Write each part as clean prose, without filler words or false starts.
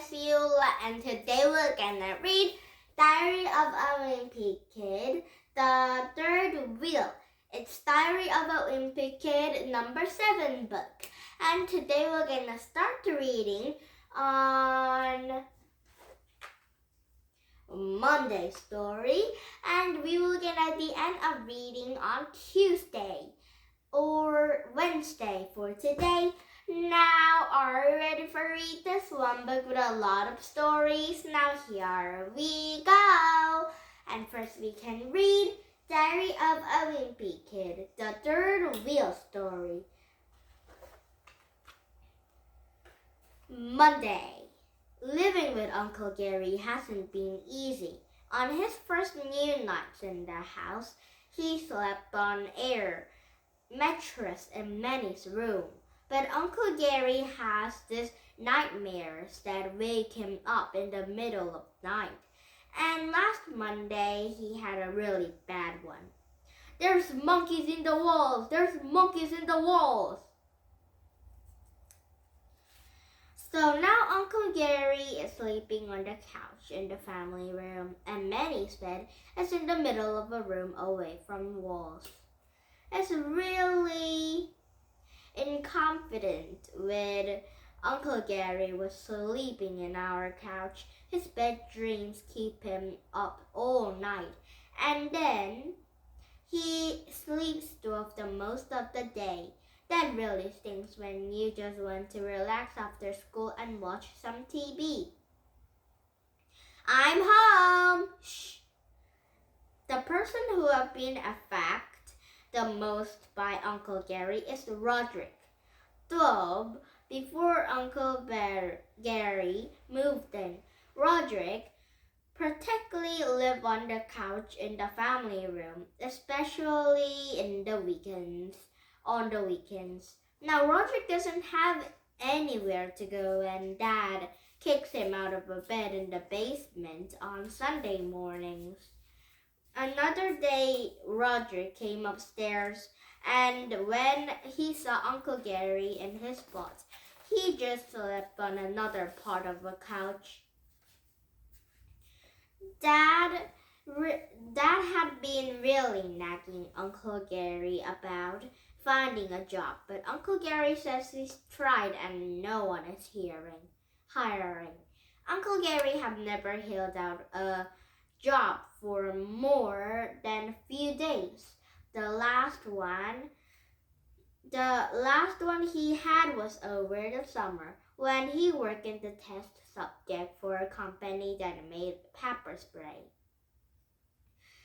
Cecilia, and today we're gonna read Diary of a Wimpy Kid, the third wheel. It's Diary of a Wimpy Kid, number 7 book. And today we're gonna start reading on Monday story, and we will get at the end of reading on Tuesday or Wednesday for today. Now, are you ready for read this one book with a lot of stories? Now here we go. And first we can read Diary of a Wimpy Kid, the third wheel story. Monday. Living with Uncle Gary hasn't been easy. On his first new nights in the house, he slept on air mattress in Manny's room. But Uncle Gary has these nightmares that wake him up in the middle of the night. And last Monday, he had a really bad one. There's monkeys in the walls! There's monkeys in the walls! So now Uncle Gary is sleeping on the couch in the family room, and Manny's bed is in the middle of a room away from the walls. It's really inconvenient with Uncle Gary was sleeping in our couch. His bed dreams keep him up all night, and then he sleeps through the most of the day. That really stinks when you just want to relax after school and watch some TV. I'm home! Shh! The person who has been affected the most by Uncle Gary is Roderick. Though, before Uncle Gary moved in, Roderick practically lived on the couch in the family room, especially on the weekends. Now, Roderick doesn't have anywhere to go, and Dad kicks him out of a bed in the basement on Sunday mornings. Another day, Roderick came upstairs, and when he saw Uncle Gary in his spot, he just slept on another part of the couch. Dad had been really nagging Uncle Gary about finding a job, but Uncle Gary says he's tried and no one is hiring. Uncle Gary have never held out a job for more than a few days. The last one he had was over the summer when he worked in the test subject for a company that made pepper spray.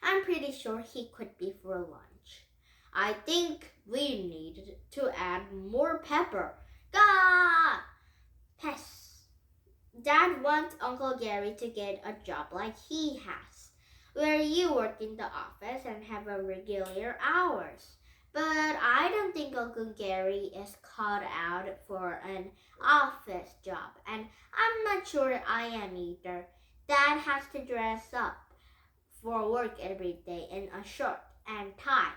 I'm pretty sure he could be for lunch. I think we need to add more pepper. Gah! Pests. Dad wants Uncle Gary to get a job like he has, where you work in the office and have a regular hours. But I don't think Uncle Gary is called out for an office job, and I'm not sure I am either. Dad has to dress up for work every day in a shirt and tie.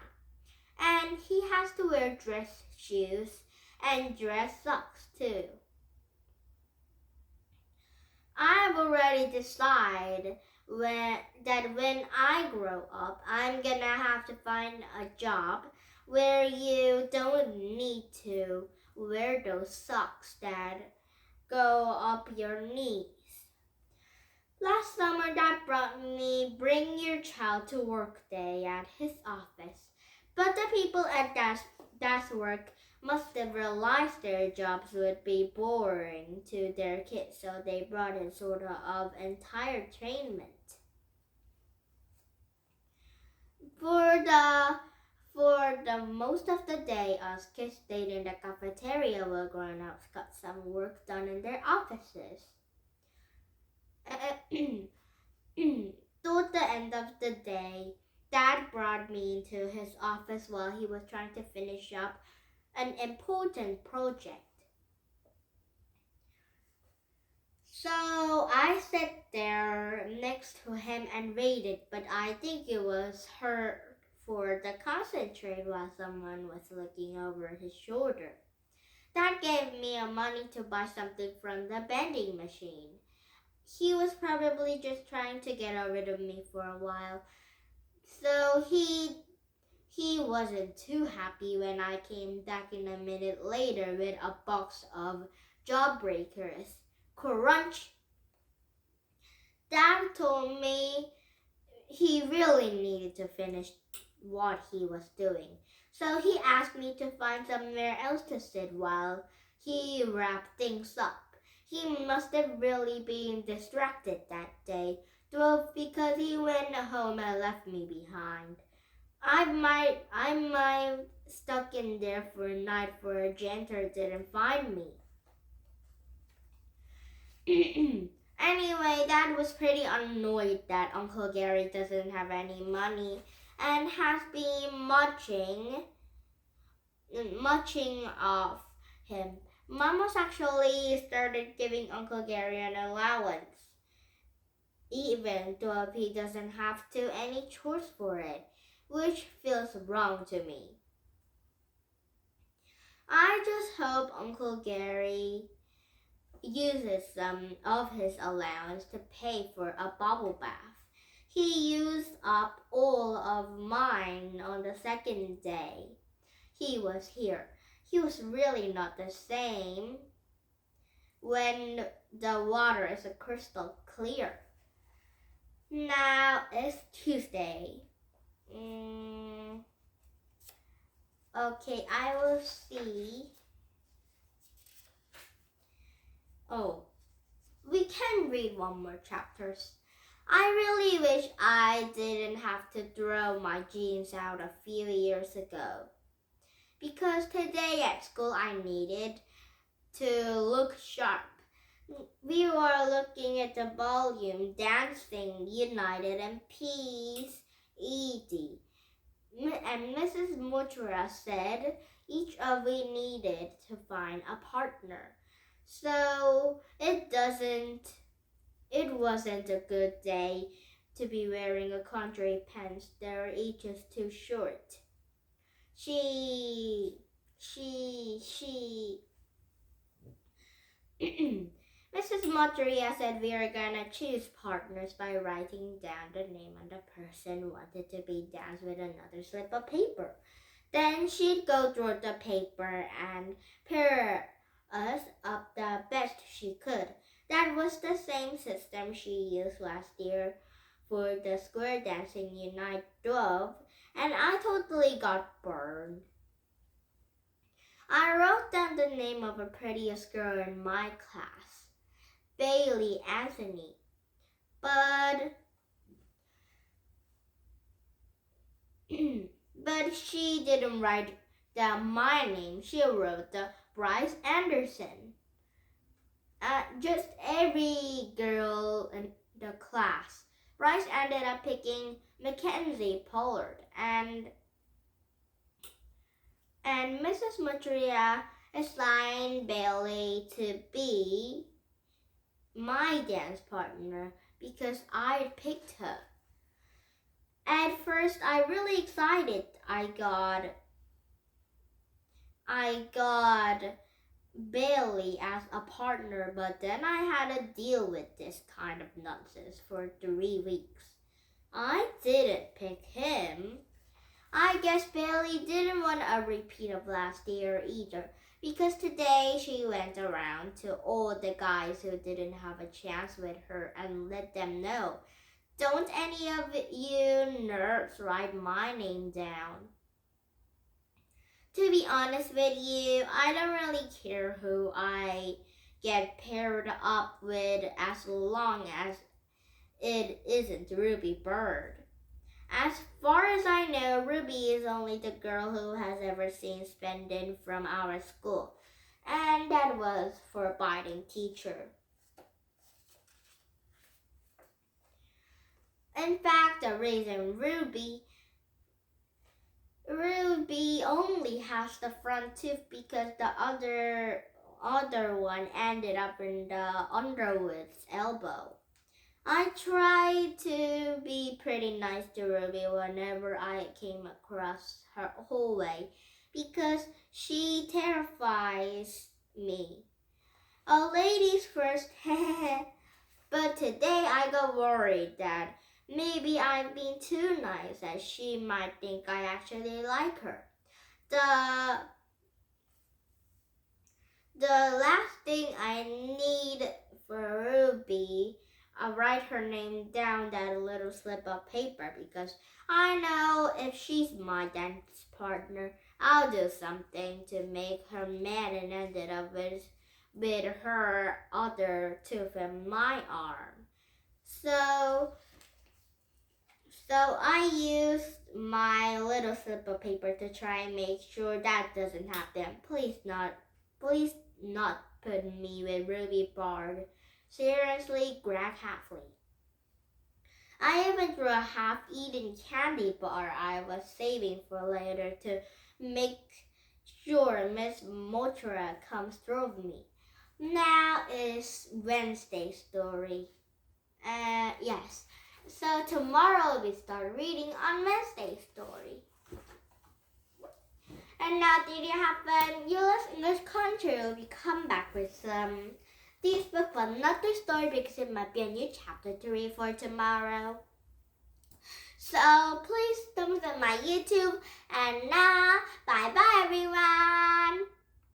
And he has to wear dress shoes and dress socks too. I've already decided that when I grow up, I'm gonna have to find a job where you don't need to wear those socks that go up your knees. Last summer, Dad brought me Bring Your Child to Work Day at his office. But the people at Dad's work must have realized their jobs would be boring to their kids, so they brought in sort of entire entertainment. For the most of the day, us kids stayed in the cafeteria while grown-ups got some work done in their offices. Toward the end of the day, Dad brought me into his office while he was trying to finish up an important project. So I sat there next to him and waited, but I think it was hard for the concentrate while someone was looking over his shoulder. Dad gave me money to buy something from the vending machine. He was probably just trying to get rid of me for a while. So he wasn't too happy when I came back in a minute later with a box of jawbreakers. Crunch! Dad told me he really needed to finish what he was doing. So he asked me to find somewhere else to sit while he wrapped things up. He must have really been distracted that day, because he went home and left me behind. I might stuck in there for a night for a janitor didn't find me. Anyway, Dad was pretty annoyed that Uncle Gary doesn't have any money and has been muching off him. Mom was actually started giving Uncle Gary an allowance, even though he doesn't have to any chores for it, which feels wrong to me. I just hope Uncle Gary uses some of his allowance to pay for a bubble bath. He used up all of mine on the second day he was here. He was really not the same when the water is crystal clear. Now it's Tuesday. Okay, I will see. Oh, we can read one more chapters. I really wish I didn't have to throw my jeans out a few years ago. Because today at school I needed to look sharp. We were looking at the volume Dancing United and Peace E.D. And Mrs. Mutra said each of we needed to find a partner. So it wasn't a good day to be wearing a country pants that are each too short. Mrs. Motoria said we are gonna choose partners by writing down the name of the person wanted to be danced with another slip of paper. Then she'd go through the paper and pair us up the best she could. That was the same system she used last year for the Square Dancing Unite Dove, and I totally got burned. I wrote down the name of the prettiest girl in my class, Bailey Anthony, but she didn't write down my name. She wrote the Bryce Anderson. Just every girl in the class. Bryce ended up picking Mackenzie Pollard, and Mrs. Matria assigned Bailey to be my dance partner because I picked her. At first, I really excited. I got Bailey as a partner, but then I had to deal with this kind of nonsense for 3 weeks. I didn't pick him. I guess Bailey didn't want a repeat of last year either, because today she went around to all the guys who didn't have a chance with her and let them know, don't any of you nerds write my name down. To be honest with you, I don't really care who I get paired up with as long as it isn't Ruby Bird. As far as I know, Ruby is only the girl who has ever seen Spendin from our school, and that was for a biting teacher. In fact, the reason Ruby only has the front tooth because the other one ended up in the Underwood's elbow. I tried to be pretty nice to Ruby whenever I came across her hallway because she terrifies me. Oh, ladies first, But today I got worried that maybe I'm being too nice and she might think I actually like her. The the last thing I need for Ruby, I'll write her name down that little slip of paper because I know if she's my dance partner, I'll do something to make her mad and ended up with her other tooth in my arm. So I used my little slip of paper to try and make sure that doesn't happen. Please not put me with Ruby Bard. Seriously, Greg Halfley. I even threw a half-eaten candy bar I was saving for later to make sure Miss Motora comes through with me. Now is Wednesday's story. Yes. So tomorrow we start reading on Wednesday's story. And now did you have fun? US English Country will be come back with some this book for another story because it might be a new chapter to read for tomorrow. So please don't forget my YouTube and now bye bye everyone.